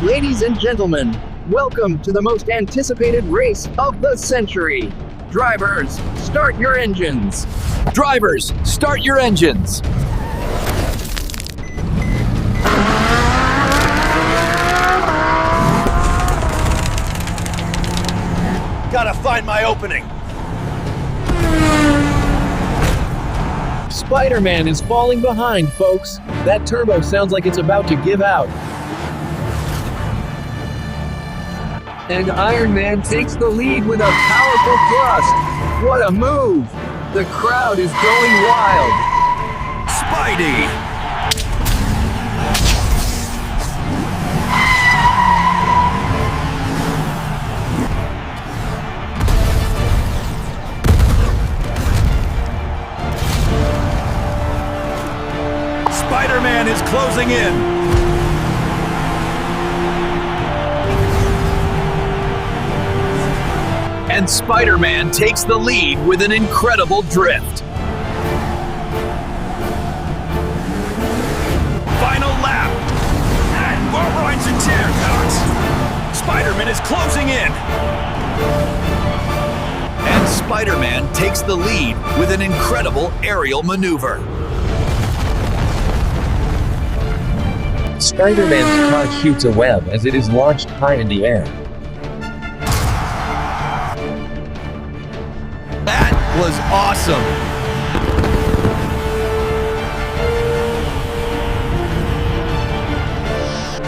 Ladies and gentlemen, welcome to the most anticipated race of the century. Drivers, start your engines. Drivers, start your engines. Gotta find my opening. Spider-Man is falling behind, folks. That turbo sounds like it's about to give out. And Iron Man takes the lead with a powerful thrust. What a move! The crowd is going wild. Spidey! Spider-Man is closing in. And Spider-Man takes the lead with an incredible drift. Final lap. And more rides and tear cuts. Spider-Man is closing in. And Spider-Man takes the lead with an incredible aerial maneuver. Spider-Man's car shoots a web as it is launched high in the air. That was awesome.